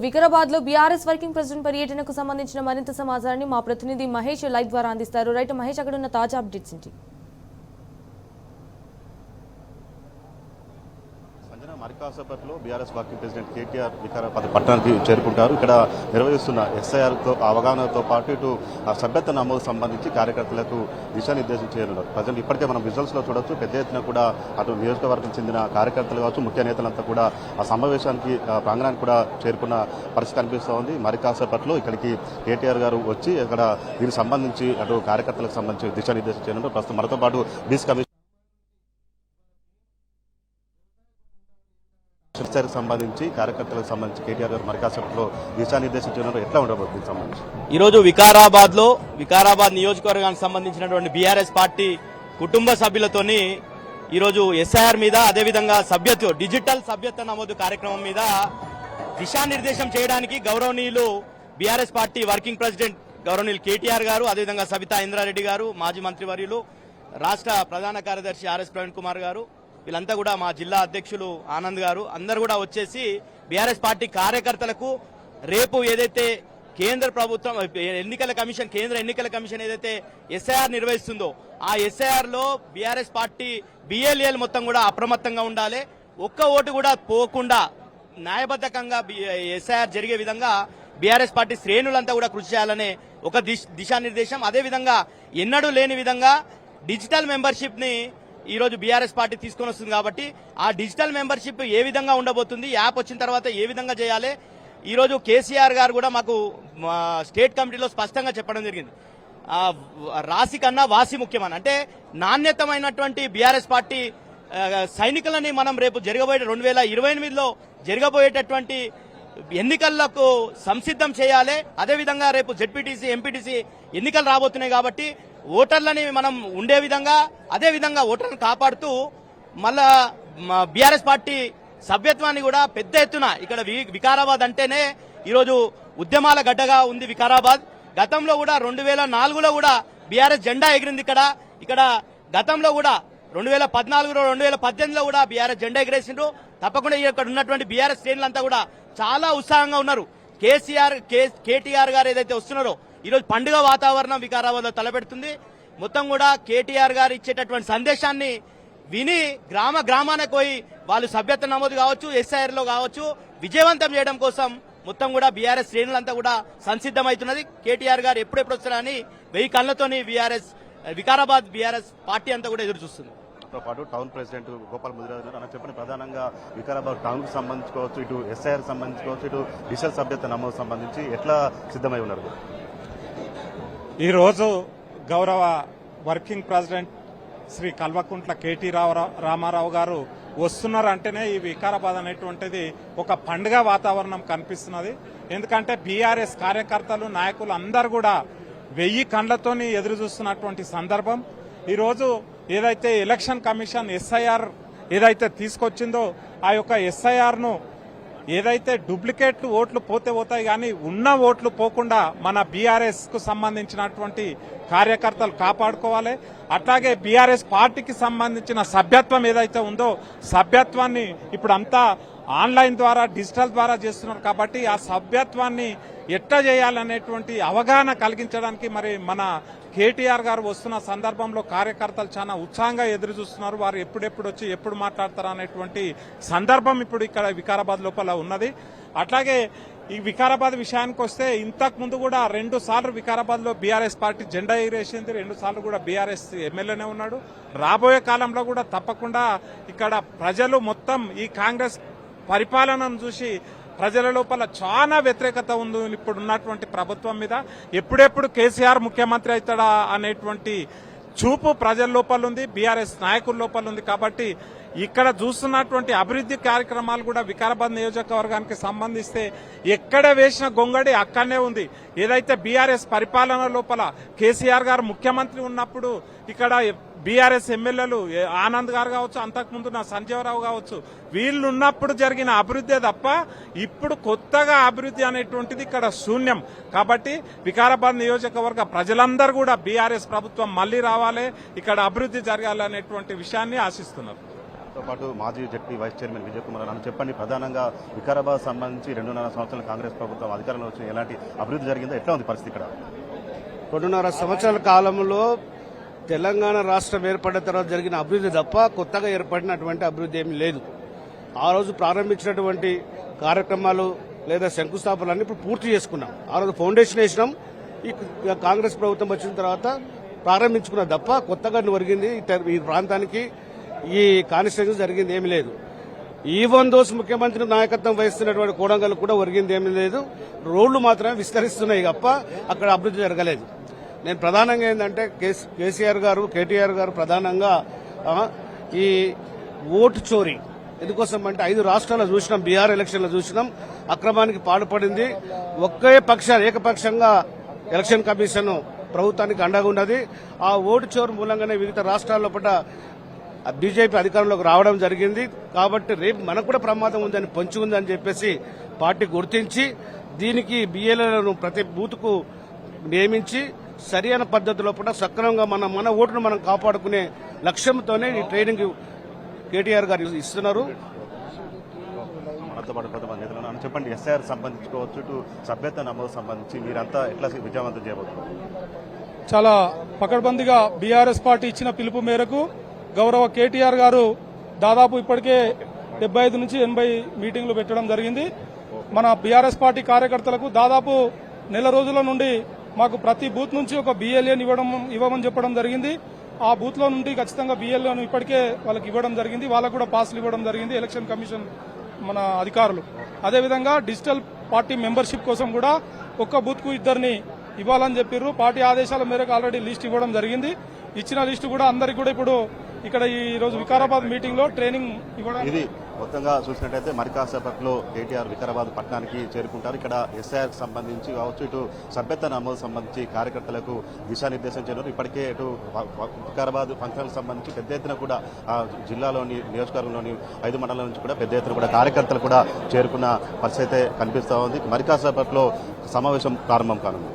వికారాబాద్ లో BRS working president పర్యటనకు సంబంధించిన మరింత సమాచారాన్ని మా ప్రతినిధి మహేష్ లైవ్ ద్వారా అందిస్తారు. రైట్ మహేష్, అక్కడ ఉన్న తాజా అప్డేట్స్ ఏంటి? మరికాసేపట్లో BRS working president KTR Vikarabad పట్టణానికి చేరుకుంటారు. ఇక్కడ నిర్వహిస్తున్న ఎస్ఐఆర్తో అవగాహనతో పాటు ఇటు సభ్యత్వ నమోదు సంబంధించి కార్యకర్తలకు దిశానిర్దేశం చేయనున్నారు. ప్రజెంట్ ఇప్పటికే మనం విజువల్స్లో చూడొచ్చు, పెద్ద ఎత్తున కూడా అటు నియోజకవర్గం చెందిన కార్యకర్తలు కావచ్చు, ముఖ్య నేతలంతా కూడా ఆ సమావేశానికి ప్రాంగణానికి కూడా చేరుకున్న పరిస్థితి కనిపిస్తూ ఉంది. మరికాసేపట్లో ఇక్కడికి కేటీఆర్ గారు వచ్చి ఇక్కడ దీనికి సంబంధించి అటు కార్యకర్తలకు సంబంధించి దిశానిర్దేశం చేయనున్నారు. ప్రస్తుతం మనతో పాటు బీసీ కమిషన్ సంబంధించి కార్యకర్తలకు సంబంధించి కేటీఆర్ గారు మరికాసేపట్లో దిశానిర్దేశం చేయడం ఎట్లా ఉండబోతుంది సంబంధించి ఈరోజు వికారాబాద్ నియోజకవర్గానికి సంబంధించినటువంటి బీఆర్ఎస్ పార్టీ కుటుంబ సభ్యులతోని ఈరోజు ఎస్ఐఆర్ మీద, అదేవిధంగా డిజిటల్ సభ్యత్వ నమోదు కార్యక్రమం మీద దిశానిర్దేశం చేయడానికి గౌరవనీయులు బీఆర్ఎస్ పార్టీ వర్కింగ్ ప్రెసిడెంట్ గౌరవనీయులు కేటీఆర్ గారు, అదేవిధంగా సబితా ఇంద్రారెడ్డి గారు, మాజీ మంత్రివర్యులు, రాష్ట్ర ప్రధాన కార్యదర్శి ఆర్ఎస్ ప్రవీణ్ కుమార్ గారు, వీళ్ళంతా కూడా మా జిల్లా అధ్యక్షులు ఆనంద్ గారు అందరూ కూడా వచ్చేసి బీఆర్ఎస్ పార్టీ కార్యకర్తలకు రేపు ఏదైతే కేంద్ర ఎన్నికల కమిషన్ ఏదైతే ఎస్ఐఆర్ నిర్వహిస్తుందో ఆ ఎస్ఐఆర్ లో బీఆర్ఎస్ పార్టీ బిఎల్ఏలు మొత్తం కూడా అప్రమత్తంగా ఉండాలి. ఒక్క ఓటు కూడా పోకుండా న్యాయబద్ధంగా ఎస్ఐఆర్ జరిగే విధంగా బీఆర్ఎస్ పార్టీ శ్రేణులంతా కూడా కృషి చేయాలనే ఒక దిశానిర్దేశం. అదేవిధంగా ఎన్నడూ లేని విధంగా డిజిటల్ మెంబర్షిప్ ని ఈ రోజు బీఆర్ఎస్ పార్టీ తీసుకొని వస్తుంది కాబట్టి ఆ డిజిటల్ మెంబర్షిప్ ఏ విధంగా ఉండబోతుంది, యాప్ వచ్చిన తర్వాత ఏ విధంగా చేయాలి, ఈ రోజు కేసీఆర్ గారు కూడా మాకు స్టేట్ కమిటీలో స్పష్టంగా చెప్పడం జరిగింది. రాశి కన్నా వాసి ముఖ్యమని, అంటే నాణ్యతమైనటువంటి బీఆర్ఎస్ పార్టీ సైనికులని మనం రేపు జరగబోయే 2028లో జరగబోయేటటువంటి ఎన్నికలకు సంసిద్ధం చేయాలి. అదేవిధంగా రేపు జెడ్పీటీసీ, ఎంపీటీసీ ఎన్నికలు రాబోతున్నాయి కాబట్టి ఓటర్లని మనం ఉండే విధంగా, అదేవిధంగా ఓటర్లను కాపాడుతూ మళ్ళా బీఆర్ఎస్ పార్టీ సభ్యత్వాన్ని కూడా పెద్ద ఎత్తున ఇక్కడ వికారాబాద్ అంటేనే ఈరోజు ఉద్యమాల గడ్డగా ఉంది వికారాబాద్. గతంలో కూడా 2004లో కూడా బీఆర్ఎస్ జెండా ఎగిరింది ఇక్కడ గతంలో కూడా 2014, 2018లో కూడా బీఆర్ఎస్ జెండా ఎగిరేసిండ్రు. తప్పకుండా ఇక్కడ ఉన్నటువంటి బీఆర్ఎస్ శ్రేణులంతా కూడా చాలా ఉత్సాహంగా ఉన్నారు. కేటీఆర్ గారు ఏదైతే వస్తున్నారో ఈరోజు పండుగ వాతావరణం వికారాబాద్ లో తలపెడుతుంది. మొత్తం కూడా కేటీఆర్ గారు ఇచ్చేటటువంటి సందేశాన్ని విని గ్రామానికి పోయి వాళ్ళు సభ్యత్వ నమోదు కావచ్చు, ఎస్ఐఆర్ లో కావచ్చు విజయవంతం చేయడం కోసం మొత్తం కూడా బీఆర్ఎస్ శ్రేణులంతా కూడా సంసిద్ధమవుతున్నది. కేటీఆర్ గారు ఎప్పుడెప్పుడు వస్తారని 1000 కళ్లతోని వికారాబాద్ బీఆర్ఎస్ పార్టీ అంతా కూడా ఎదురు చూస్తుంది. పాటు టౌన్ ప్రెసిడెంట్ గోపాల్ ముదిరాజు అన్న చెప్పిన ప్రధానంగా వికారాబాద్ టౌన్ కు సంబంధించుకోవచ్చు, ఇటు ఎస్ఐఆర్ సంబంధించుకోవచ్చు, ఇటు డిజిటల్ సభ్యత్వ నమోదు సంబంధించి ఎట్లా సిద్ధమై ఉన్నారు? ఈరోజు గౌరవ working president Shri Kalvakuntla K T Rama Rao గారు వస్తున్నారంటేనే ఈ వికారాబాద్ అనేటువంటిది ఒక పండుగ వాతావరణం కనిపిస్తున్నది. ఎందుకంటే బీఆర్ఎస్ కార్యకర్తలు, నాయకులు అందరూ కూడా 1000 కండ్లతోని ఎదురు చూస్తున్నటువంటి సందర్భం. ఈరోజు ఏదైతే ఎలక్షన్ కమిషన్ ఎస్ఐఆర్ ఏదైతే తీసుకొచ్చిందో ఆ యొక్క ఎస్ఐఆర్ ను ఏదైతే డూప్లికేట్ ఓట్లు పోతాయి కానీ ఉన్న ఓట్లు పోకుండా మన బీఆర్ఎస్ కు సంబంధించినటువంటి కార్యకర్తలు కాపాడుకోవాలి. అట్లాగే బీఆర్ఎస్ పార్టీకి సంబంధించిన సభ్యత్వం ఏదైతే ఉందో సభ్యత్వాన్ని ఇప్పుడు అంతా ఆన్లైన్ ద్వారా, డిజిటల్ ద్వారా చేస్తున్నారు కాబట్టి ఆ సభ్యత్వాన్ని ఎట్లా చేయాలనేటువంటి అవగాహన కలిగించడానికి మరి మన కేటీఆర్ గారు వస్తున్న సందర్భంలో కార్యకర్తలు చాలా ఉత్సాహంగా ఎదురు చూస్తున్నారు. వారు ఎప్పుడెప్పుడు వచ్చి ఎప్పుడు మాట్లాడతారు అనేటువంటి సందర్భం ఇప్పుడు ఇక్కడ వికారాబాద్ లోపల ఉన్నది. అట్లాగే ఈ వికారాబాద్ విషయానికి వస్తే ఇంతకు ముందు కూడా 2 సార్లు వికారాబాద్ లో బీఆర్ఎస్ పార్టీ జెండా ఎగిరేసింది, 2 సార్లు కూడా బీఆర్ఎస్ ఎమ్మెల్యేనే ఉన్నాడు. రాబోయే కాలంలో కూడా తప్పకుండా ఇక్కడ ప్రజలు మొత్తం ఈ కాంగ్రెస్ పరిపాలనను చూసి ప్రజల లోపల చాలా వ్యతిరేకత ఉంది ఇప్పుడు ఉన్నటువంటి ప్రభుత్వం మీద. ఎప్పుడెప్పుడు కేసీఆర్ ముఖ్యమంత్రి అవుతాడా అనేటువంటి చూపు ప్రజల లోపల ఉంది, బీఆర్ఎస్ నాయకుల లోపల ఉంది. కాబట్టి ఇక్కడ చూస్తున్నటువంటి అభివృద్ధి కార్యక్రమాలు కూడా వికారాబాద్ నియోజకవర్గానికి సంబంధిస్తే ఎక్కడ వేసిన గొంగడి అక్కడనే ఉంది. ఏదైతే బీఆర్ఎస్ పరిపాలన లోపల కేసీఆర్ గారు ముఖ్యమంత్రి ఉన్నప్పుడు ఇక్కడ బీఆర్ఎస్ ఎమ్మెల్యేలు ఆనంద్ గారు కావచ్చు, అంతకుముందు నా సంజీవరావు కావచ్చు, వీళ్ళు ఉన్నప్పుడు జరిగిన అభివృద్ధి తప్ప ఇప్పుడు కొత్తగా అభివృద్ధి అనేటువంటిది ఇక్కడ శూన్యం. కాబట్టి వికారాబాద్ నియోజకవర్గ ప్రజలందరూ కూడా బీఆర్ఎస్ ప్రభుత్వం మళ్లీ రావాలి, ఇక్కడ అభివృద్ధి జరగాలనేటువంటి విషయాన్ని ఆశిస్తున్నారు. తో పాటు మాజీ ZP vice chairman Vijay Kumar నన్ను చెప్పండి, ప్రధానంగా వికారాబాద్ సంబంధించి 2.5 సంవత్సరాల కాంగ్రెస్ ప్రభుత్వం అధికారంలో వచ్చిన ఎలాంటి అభివృద్ధి జరిగిందో, ఎట్లా ఉంది పరిస్థితి ఇక్కడ? 2.5 సంవత్సరాల కాలంలో తెలంగాణ రాష్ట్రం ఏర్పడిన తర్వాత జరిగిన అభివృద్ధి తప్ప కొత్తగా ఏర్పడినటువంటి అభివృద్ధి ఏమీ లేదు. ఆ రోజు ప్రారంభించినటువంటి కార్యక్రమాలు లేదా శంకుస్థాపనలన్నీ ఇప్పుడు పూర్తి చేసుకున్నాం. ఆ రోజు ఫౌండేషన్ వేసినాం. ఈ కాంగ్రెస్ ప్రభుత్వం వచ్చిన తర్వాత ప్రారంభించుకున్న తప్ప కొత్తగా ఒరిగింది ఈ ప్రాంతానికి, ఈ కాన్స్టిట్యూన్సీ జరిగింది ఏమీ లేదు. ఈవన్ దోస్ ముఖ్యమంత్రి నాయకత్వం వహిస్తున్నటువంటి కోడంగల్ కూడా ఒరిగింది ఏమీ లేదు. రోడ్లు మాత్రమే విస్తరిస్తున్నాయి తప్ప అక్కడ అభివృద్ధి జరగలేదు. నేను ప్రధానంగా ఏంటంటే కేసీఆర్ గారు, కేటీఆర్ గారు ప్రధానంగా ఈ ఓటు చోరీ ఎందుకోసం అంటే 5 రాష్ట్రాల్లో చూసినాం, బీహార్ ఎలక్షన్లో చూసినాం, అక్రమానికి పాల్పడింది. ఏకపక్షంగా ఎలక్షన్ కమిషన్ ప్రభుత్వానికి అండగా ఉన్నది. ఆ ఓటు చోరు మూలంగానే వివిధ రాష్ట్రాల్లో పట్ల బీజేపీ అధికారంలోకి రావడం జరిగింది. కాబట్టి రేపు మనకు కూడా ప్రమాదం ఉందని, పొంచి ఉందని చెప్పేసి పార్టీ గుర్తించి దీనికి బిఎల్ఏలను ప్రతి బూత్కు నియమించి సరైన పద్ధతిలో కూడా సక్రమంగా మన ఓటును మనం కాపాడుకునే లక్ష్యంతోనే ఈ ట్రైనింగ్ కేటీఆర్ గారు ఇస్తున్నారు. మనతో పాటు కొంతమంది నేతలు ఉన్నారు. చెప్పండి, ఎస్ఐఆర్ సంబంధించుకోవచ్చు, ఇటు సభ్యత్వ నమోదు సంబంధించి మీరంతా ఎట్లా విజయవంతం చేయబోతున్నారు? చాలా పకడ్బందీగా బీఆర్ఎస్ పార్టీ ఇచ్చిన పిలుపు మేరకు గౌరవ కేటీఆర్ గారు దాదాపు ఇప్పటికే 75 నుంచి 80 మీటింగ్లు పెట్టడం జరిగింది. మన బీఆర్ఎస్ పార్టీ కార్యకర్తలకు దాదాపు నెల రోజుల నుండి మాకు ప్రతి బూత్ నుంచి ఒక బిఎల్ఏని ఇవ్వమని చెప్పడం జరిగింది. ఆ బూత్ లో నుండి ఖచ్చితంగా బిఎల్ఏను ఇప్పటికే వాళ్ళకి ఇవ్వడం జరిగింది. వాళ్ళకు కూడా పాస్లు ఇవ్వడం జరిగింది ఎలక్షన్ కమిషన్ మన అధికారులు. అదేవిధంగా డిజిటల్ పార్టీ మెంబర్షిప్ కోసం కూడా ఒక్క బూత్ కు 2 ఇవ్వాలని చెప్పారు. పార్టీ ఆదేశాల మేరకు ఆల్రెడీ లిస్ట్ ఇవ్వడం జరిగింది. ఇచ్చిన లిస్టు కూడా అందరికి కూడా ఇప్పుడు ఇక్కడ ఈ రోజు వికారాబాద్ మీటింగ్ లో ట్రైనింగ్ ఇవ్వడం. ఇది మొత్తంగా చూసినట్టయితే మరి కాసేపట్లో కేటీఆర్ వికారాబాద్ పట్టణానికి చేరుకుంటారు. ఇక్కడ ఎస్ఐఆర్ సంబంధించి కావచ్చు, ఇటు సభ్యత్వ నమోదు సంబంధించి కార్యకర్తలకు దిశానిర్దేశం చేయడం. ఇప్పటికే ఇటు వికారాబాద్ ఫంక్షన్లకు సంబంధించి పెద్ద ఎత్తున కూడా జిల్లాలోని నియోజకవర్గంలోని 5 మండలాల నుంచి కూడా పెద్ద ఎత్తున కూడా కార్యకర్తలు కూడా చేరుకున్న పరిస్థితి అయితే కనిపిస్తూ ఉంది. మరి కాసేపట్లో సమావేశం ప్రారంభం కానుంది.